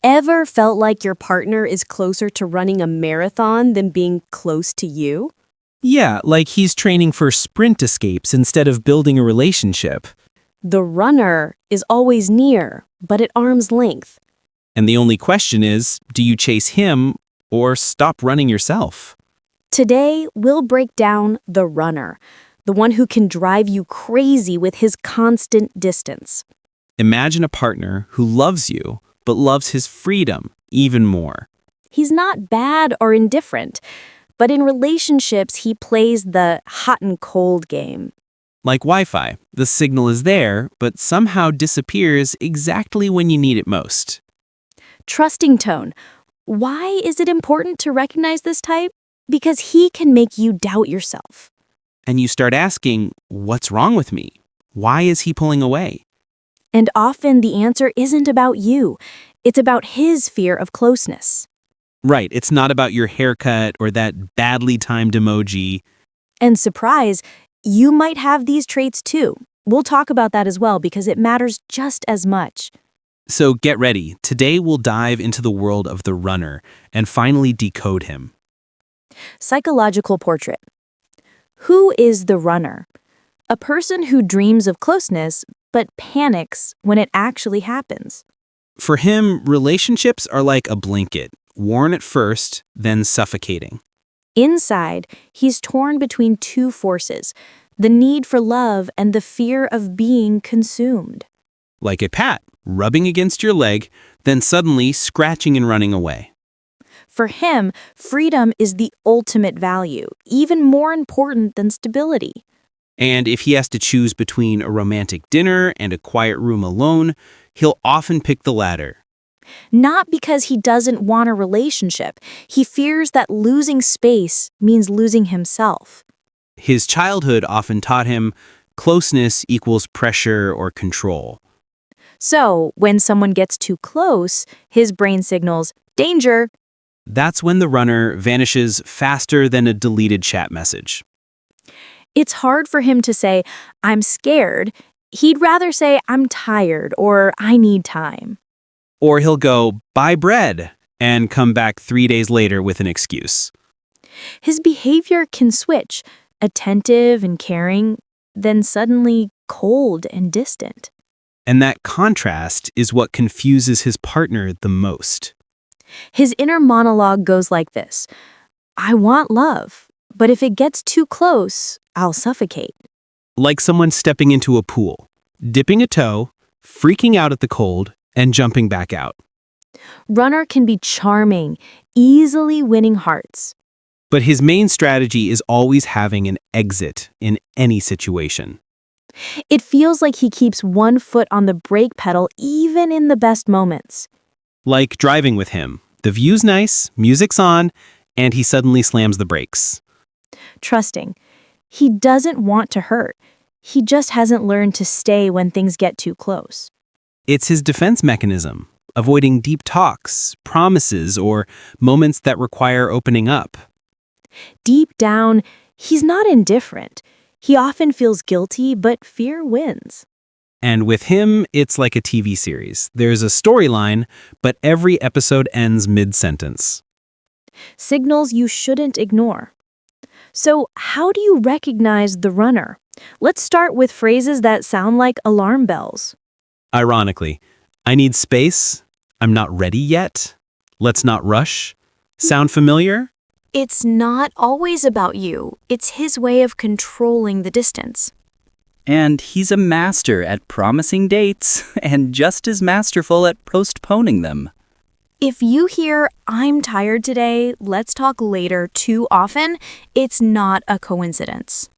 Ever felt like your partner is closer to running a marathon than being close to you? Yeah, like he's training for sprint escapes instead of building a relationship. The runner is always near, but at arm's length. And the only question is, do you chase him or stop running yourself? Today, we'll break down the runner, the one who can drive you crazy with his constant distance. Imagine a partner who loves you, but loves his freedom even more. He's not bad or indifferent, but in relationships, he plays the hot and cold game. Like Wi-Fi, the signal is there, but somehow disappears exactly when you need it most. Trusting tone. Why is it important to recognize this type? Because he can make you doubt yourself. And you start asking, what's wrong with me? Why is he pulling away? And often the answer isn't about you. It's about his fear of closeness. Right, it's not about your haircut or that badly timed emoji. And surprise, you might have these traits too. We'll talk about that as well because it matters just as much. So get ready. Today we'll dive into the world of the runner and finally decode him. Psychological portrait. Who is the runner? A person who dreams of closeness but panics when it actually happens. For him, relationships are like a blanket, worn at first, then suffocating. Inside, he's torn between two forces, the need for love and the fear of being consumed. Like a pat, rubbing against your leg, then suddenly scratching and running away. For him, freedom is the ultimate value, even more important than stability. And if he has to choose between a romantic dinner and a quiet room alone, he'll often pick the latter. Not because he doesn't want a relationship. He fears that losing space means losing himself. His childhood often taught him closeness equals pressure or control. So, when someone gets too close, his brain signals, danger. That's when the runner vanishes faster than a deleted chat message. It's hard for him to say, I'm scared. He'd rather say, I'm tired or I need time. Or he'll go, buy bread, and come back 3 days later with an excuse. His behavior can switch, attentive and caring, then suddenly cold and distant. And that contrast is what confuses his partner the most. His inner monologue goes like this: I want love, but if it gets too close, I'll suffocate. Like someone stepping into a pool, dipping a toe, freaking out at the cold, and jumping back out. Runner can be charming, easily winning hearts. But his main strategy is always having an exit in any situation. It feels like he keeps one foot on the brake pedal even in the best moments. Like driving with him. The view's nice, music's on, and he suddenly slams the brakes. Trusting. He doesn't want to hurt. He just hasn't learned to stay when things get too close. It's his defense mechanism, avoiding deep talks, promises, or moments that require opening up. Deep down, he's not indifferent. He often feels guilty, but fear wins. And with him, it's like a TV series. There's a storyline, but every episode ends mid-sentence. Signals you shouldn't ignore. So, how do you recognize the runner? Let's start with phrases that sound like alarm bells. Ironically, I need space, I'm not ready yet, let's not rush. Sound familiar? It's not always about you. It's his way of controlling the distance. And he's a master at promising dates and just as masterful at postponing them. If you hear, I'm tired today, let's talk later too often, it's not a coincidence.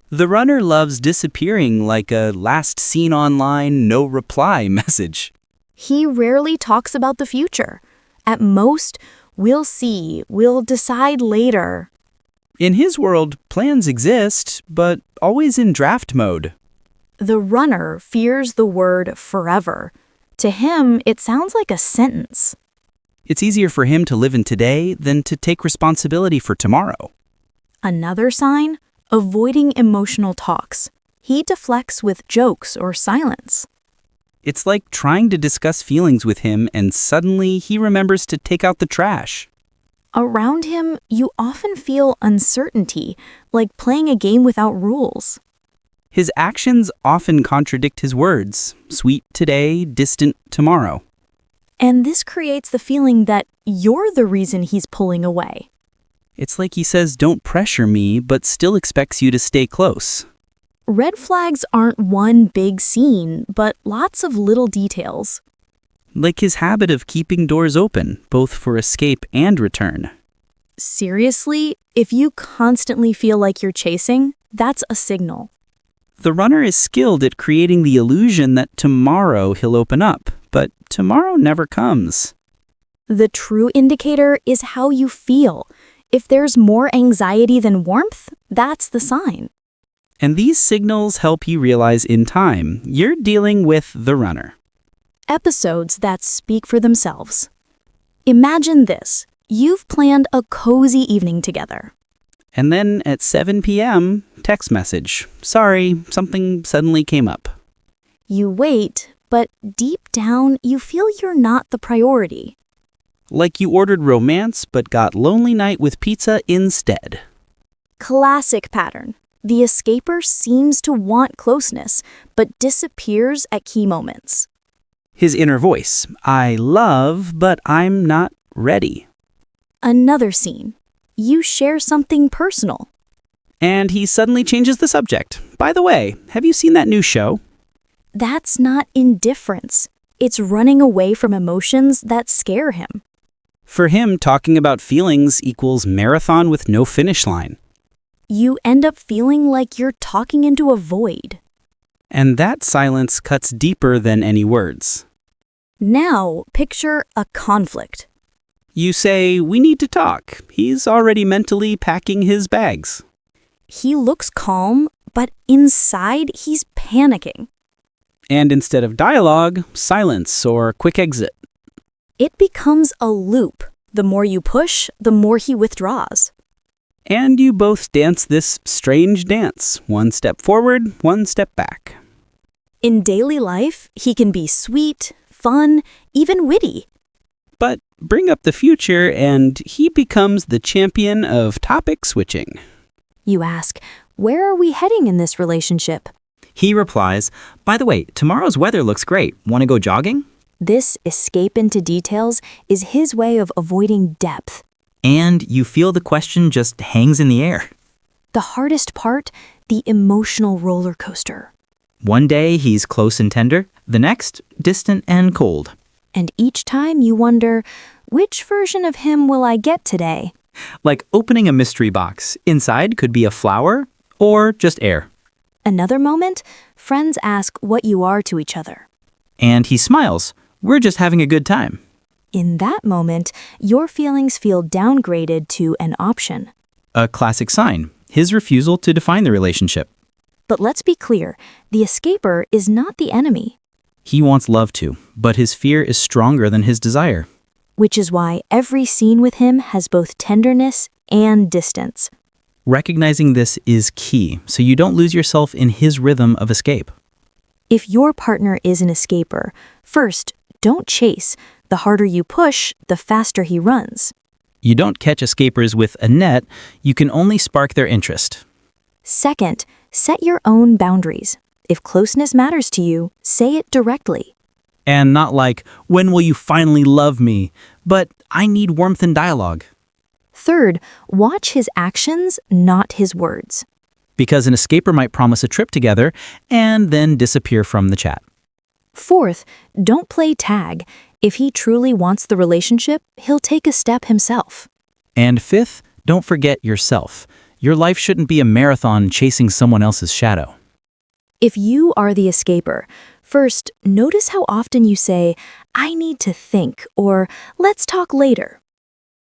The runner loves disappearing like a last seen online, no reply message. He rarely talks about the future. At most, we'll see, we'll decide later. In his world, plans exist, but always in draft mode. The runner fears the word forever. To him, it sounds like a sentence. It's easier for him to live in today than to take responsibility for tomorrow. Another sign? Avoiding emotional talks. He deflects with jokes or silence. It's like trying to discuss feelings with him and suddenly he remembers to take out the trash. Around him, you often feel uncertainty, like playing a game without rules. His actions often contradict his words, sweet today, distant tomorrow. And this creates the feeling that you're the reason he's pulling away. It's like he says, don't pressure me, but still expects you to stay close. Red flags aren't one big scene, but lots of little details. Like his habit of keeping doors open, both for escape and return. Seriously, if you constantly feel like you're chasing, that's a signal. The runner is skilled at creating the illusion that tomorrow he'll open up, but tomorrow never comes. The true indicator is how you feel. If there's more anxiety than warmth, that's the sign. And these signals help you realize in time you're dealing with the runner. Episodes that speak for themselves. Imagine this. You've planned a cozy evening together. And then at 7 p.m., text message. Sorry, something suddenly came up. You wait, but deep down, you feel you're not the priority. Like you ordered romance but got lonely night with pizza instead. Classic pattern. The escaper seems to want closeness, but disappears at key moments. His inner voice. I love, but I'm not ready. Another scene. You share something personal. And he suddenly changes the subject. By the way, have you seen that new show? That's not indifference. It's running away from emotions that scare him. For him, talking about feelings equals marathon with no finish line. You end up feeling like you're talking into a void. And that silence cuts deeper than any words. Now, picture a conflict. You say, we need to talk. He's already mentally packing his bags. He looks calm, but inside he's panicking. And instead of dialogue, silence or quick exit. It becomes a loop. The more you push, the more he withdraws. And you both dance this strange dance. One step forward, one step back. In daily life, he can be sweet, fun, even witty. But bring up the future and he becomes the champion of topic switching. You ask, where are we heading in this relationship? He replies, by the way, tomorrow's weather looks great. Want to go jogging? This escape into details is his way of avoiding depth. And you feel the question just hangs in the air. The hardest part, the emotional roller coaster. One day he's close and tender, the next, distant and cold. And each time you wonder, which version of him will I get today? Like opening a mystery box. Inside could be a flower or just air. Another moment, friends ask what you are to each other. And he smiles. We're just having a good time. In that moment, your feelings feel downgraded to an option. A classic sign. His refusal to define the relationship. But let's be clear, the escaper is not the enemy. He wants love too, but his fear is stronger than his desire. Which is why every scene with him has both tenderness and distance. Recognizing this is key, so you don't lose yourself in his rhythm of escape. If your partner is an escaper, first, don't chase. The harder you push, the faster he runs. You don't catch escapers with a net, you can only spark their interest. Second, set your own boundaries. If closeness matters to you, say it directly. And not like, when will you finally love me? But I need warmth and dialogue. Third, watch his actions, not his words. Because an escaper might promise a trip together and then disappear from the chat. Fourth, don't play tag. If he truly wants the relationship, he'll take a step himself. And fifth, don't forget yourself. Your life shouldn't be a marathon chasing someone else's shadow. If you are the escaper, first, notice how often you say, I need to think, or let's talk later.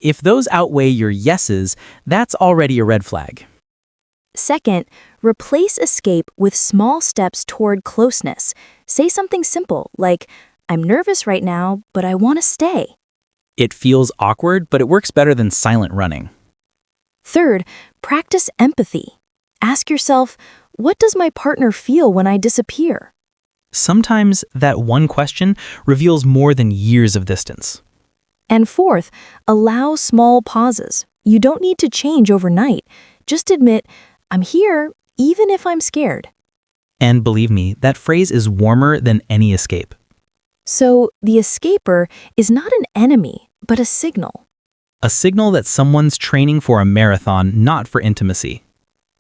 If those outweigh your yeses, that's already a red flag. Second, replace escape with small steps toward closeness. Say something simple, like, I'm nervous right now, but I want to stay. It feels awkward, but it works better than silent running. Third, practice empathy. Ask yourself, what does my partner feel when I disappear? Sometimes that one question reveals more than years of distance. And fourth, allow small pauses. You don't need to change overnight. Just admit, I'm here, even if I'm scared. And believe me, that phrase is warmer than any escape. So the escaper is not an enemy, but a signal. A signal that someone's training for a marathon, not for intimacy.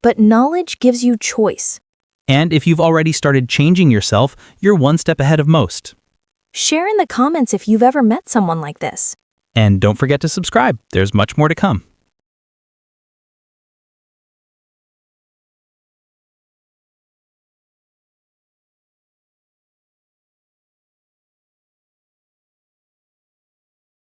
But knowledge gives you choice. And if you've already started changing yourself, you're one step ahead of most. Share in the comments if you've ever met someone like this. And don't forget to subscribe. There's much more to come.